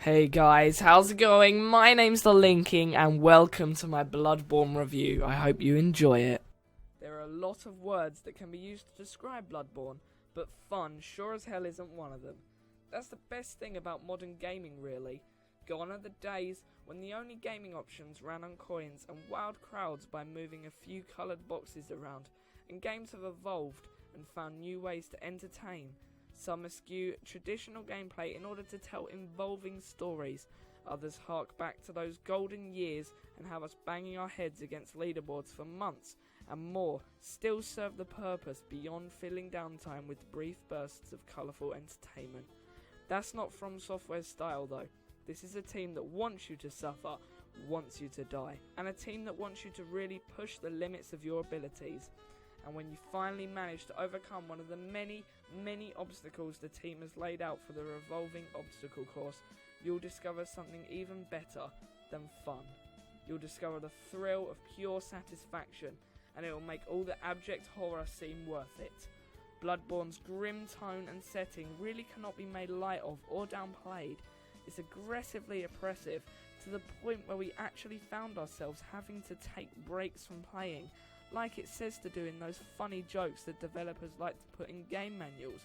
Hey guys, how's it going? My name's The Linking and welcome to my Bloodborne review. I hope you enjoy it. There are a lot of words that can be used to describe Bloodborne, but fun sure as hell isn't one of them. That's the best thing about modern gaming really. Gone are the days when the only gaming options ran on coins and wowed crowds by moving a few coloured boxes around, and games have evolved and found new ways to entertain. Some eschew traditional gameplay in order to tell involving stories. Others hark back to those golden years and have us banging our heads against leaderboards for months, and more still serve the purpose beyond filling downtime with brief bursts of colourful entertainment. That's not From Software's style though. This is a team that wants you to suffer, wants you to die, and a team that wants you to really push the limits of your abilities. And when you finally manage to overcome one of the many obstacles the team has laid out for the revolving obstacle course, you'll discover something even better than fun. You'll discover the thrill of pure satisfaction, and it will make all the abject horror seem worth it. Bloodborne's grim tone and setting really cannot be made light of or downplayed. It's aggressively oppressive to the point where we actually found ourselves having to take breaks from playing, like it says to do in those funny jokes that developers like to put in game manuals.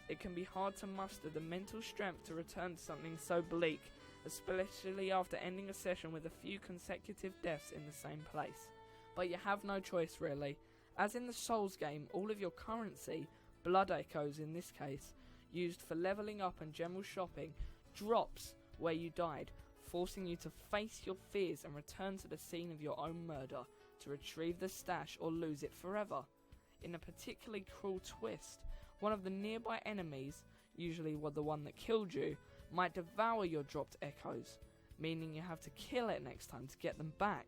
It can be hard to muster the mental strength to return to something so bleak, especially after ending a session with a few consecutive deaths in the same place. But you have no choice really. As in the Souls game, all of your currency, blood echoes in this case, used for leveling up and general shopping, drops where you died, forcing you to face your fears and return to the scene of your own murder, to retrieve the stash or lose it forever. In a particularly cruel twist, one of the nearby enemies, usually the one that killed you, might devour your dropped echoes, meaning you have to kill it next time to get them back.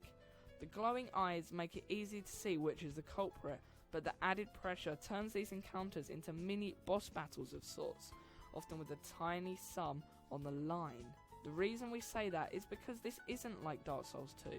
The glowing eyes make it easy to see which is the culprit, but the added pressure turns these encounters into mini boss battles of sorts, often with a tiny sum on the line. The reason we say that is because this isn't like Dark Souls 2.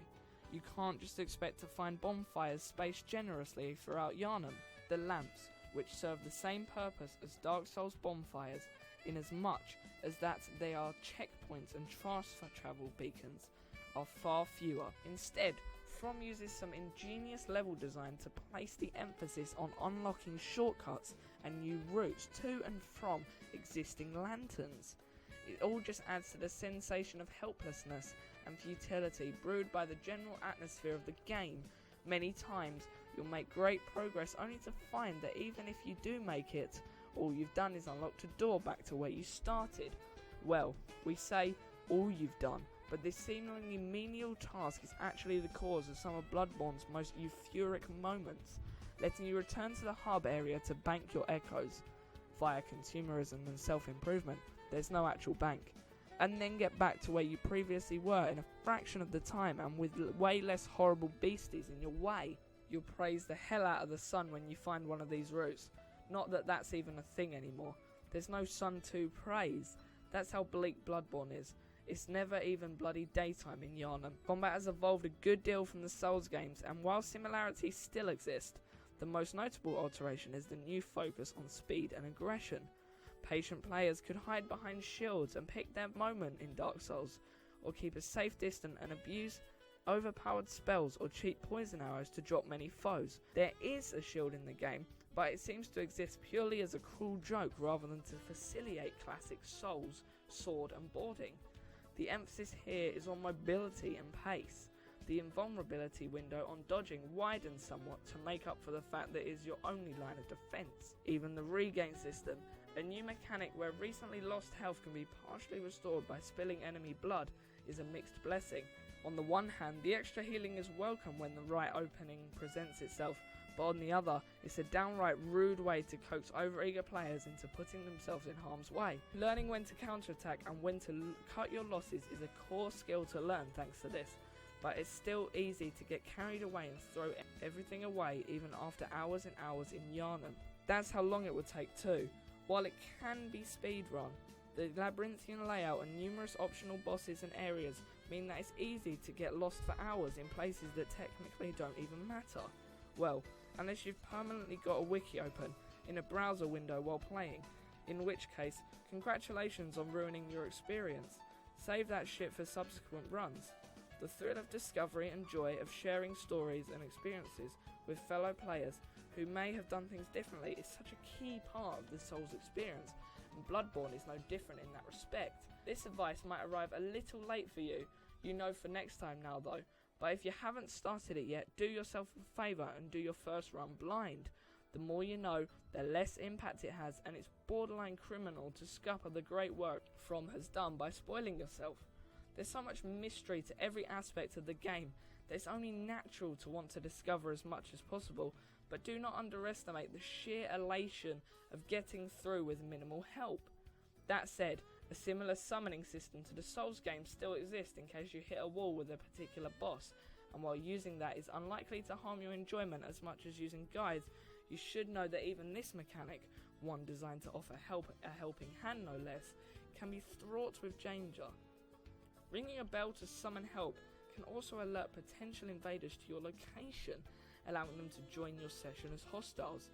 You can't just expect to find bonfires spaced generously throughout Yharnam. The lamps, which serve the same purpose as Dark Souls bonfires, in as much as that they are checkpoints and transfer travel beacons, are far fewer. Instead, From uses some ingenious level design to place the emphasis on unlocking shortcuts and new routes to and from existing lanterns. It all just adds to the sensation of helplessness and futility brewed by the general atmosphere of the game. Many times you'll make great progress only to find that even if you do make it, all you've done is unlocked a door back to where you started. Well, we say all you've done, but this seemingly menial task is actually the cause of some of Bloodborne's most euphoric moments, letting you return to the hub area to bank your echoes. Via consumerism and self-improvement, there's no actual bank, and then get back to where you previously were in a fraction of the time and with way less horrible beasties in your way. You'll praise the hell out of the sun when you find one of these routes. Not that that's even a thing anymore. There's no sun to praise. That's how bleak Bloodborne is. It's never even bloody daytime in Yharnam. Combat has evolved a good deal from the Souls games, and while similarities still exist, the most notable alteration is the new focus on speed and aggression. Patient players could hide behind shields and pick their moment in Dark Souls, or keep a safe distance and abuse overpowered spells or cheap poison arrows to drop many foes. There is a shield in the game, but it seems to exist purely as a cruel joke rather than to facilitate classic Souls, sword and boarding. The emphasis here is on mobility and pace. The invulnerability window on dodging widens somewhat to make up for the fact that it is your only line of defense. Even the regain system, a new mechanic where recently lost health can be partially restored by spilling enemy blood, is a mixed blessing. On the one hand, the extra healing is welcome when the right opening presents itself, but on the other, it's a downright rude way to coax overeager players into putting themselves in harm's way. Learning when to counterattack and when to cut your losses is a core skill to learn thanks to this, but it's still easy to get carried away and throw everything away even after hours and hours in Yharnam. That's how long it would take too. While it can be speedrun, the labyrinthian layout and numerous optional bosses and areas mean that it's easy to get lost for hours in places that technically don't even matter. Well, unless you've permanently got a wiki open in a browser window while playing, in which case, congratulations on ruining your experience. Save that shit for subsequent runs. The thrill of discovery and joy of sharing stories and experiences with fellow players who may have done things differently is such a key part of the Souls experience, and Bloodborne is no different in that respect. This advice might arrive a little late for you, for next time now though, but if you haven't started it yet, do yourself a favour and do your first run blind. The more you know, the less impact it has, and it's borderline criminal to scupper the great work From has done by spoiling yourself. There's so much mystery to every aspect of the game that it's only natural to want to discover as much as possible, but do not underestimate the sheer elation of getting through with minimal help. That said, a similar summoning system to the Souls games still exists in case you hit a wall with a particular boss, and while using that is unlikely to harm your enjoyment as much as using guides, you should know that even this mechanic, one designed to offer a helping hand no less, can be fraught with danger. Ringing a bell to summon help can also alert potential invaders to your location, allowing them to join your session as hostiles.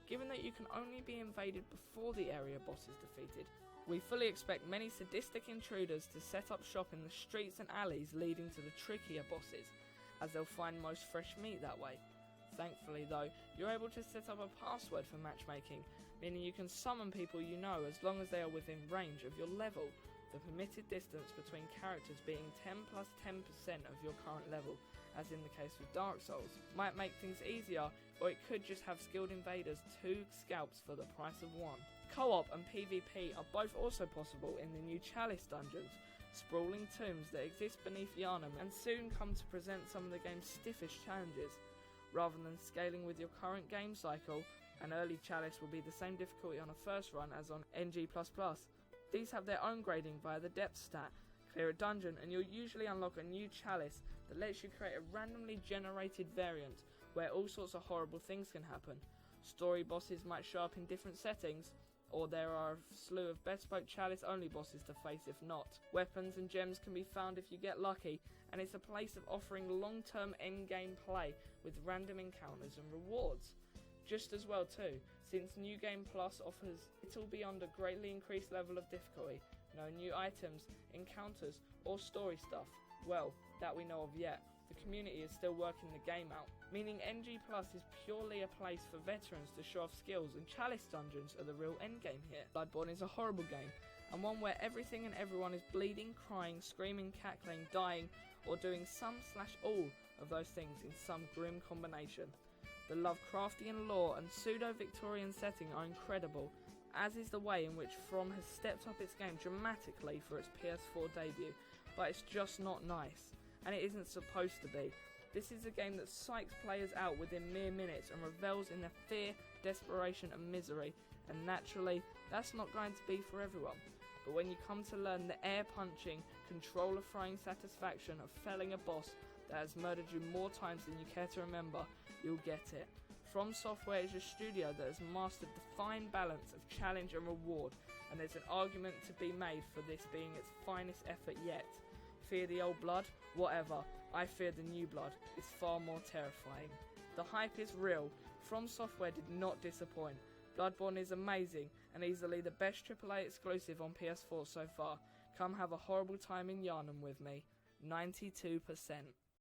Given that you can only be invaded before the area boss is defeated, we fully expect many sadistic intruders to set up shop in the streets and alleys leading to the trickier bosses, as they'll find most fresh meat that way. Thankfully though, you're able to set up a password for matchmaking, meaning you can summon people you know as long as they are within range of your level, the permitted distance between characters being 10 plus 10% of your current level, as in the case with Dark Souls. Might make things easier, or it could just have skilled invaders 2 scalps for the price of 1. Co-op and PvP are both also possible in the new Chalice dungeons, sprawling tombs that exist beneath Yharnam and soon come to present some of the game's stiffest challenges. Rather than scaling with your current game cycle, an early Chalice will be the same difficulty on a first run as on NG++. These have their own grading via the depth stat. Clear a dungeon and you'll usually unlock a new Chalice that lets you create a randomly generated variant where all sorts of horrible things can happen. Story bosses might show up in different settings, or there are a slew of bespoke Chalice only bosses to face if not. Weapons and gems can be found if you get lucky, and it's a place of offering long-term endgame play with random encounters and rewards. Just as well too, since New Game Plus offers little beyond a greatly increased level of difficulty, no new items, encounters or story stuff, well, that we know of yet. The community is still working the game out, meaning NG Plus is purely a place for veterans to show off skills, and Chalice dungeons are the real endgame here. Bloodborne is a horrible game, and one where everything and everyone is bleeding, crying, screaming, cackling, dying, or doing some/all of those things in some grim combination. The Lovecraftian lore and pseudo-Victorian setting are incredible, as is the way in which From has stepped up its game dramatically for its PS4 debut, but it's just not nice, and it isn't supposed to be. This is a game that psychs players out within mere minutes and revels in their fear, desperation and misery, and naturally, that's not going to be for everyone. But when you come to learn the air-punching, controller-throwing satisfaction of felling a boss that has murdered you more times than you care to remember, you'll get it. From Software is a studio that has mastered the fine balance of challenge and reward, and there's an argument to be made for this being its finest effort yet. Fear the old blood? Whatever. I fear the new blood. It's far more terrifying. The hype is real. From Software did not disappoint. Bloodborne is amazing and easily the best AAA exclusive on PS4 so far. Come have a horrible time in Yharnam with me. 92%.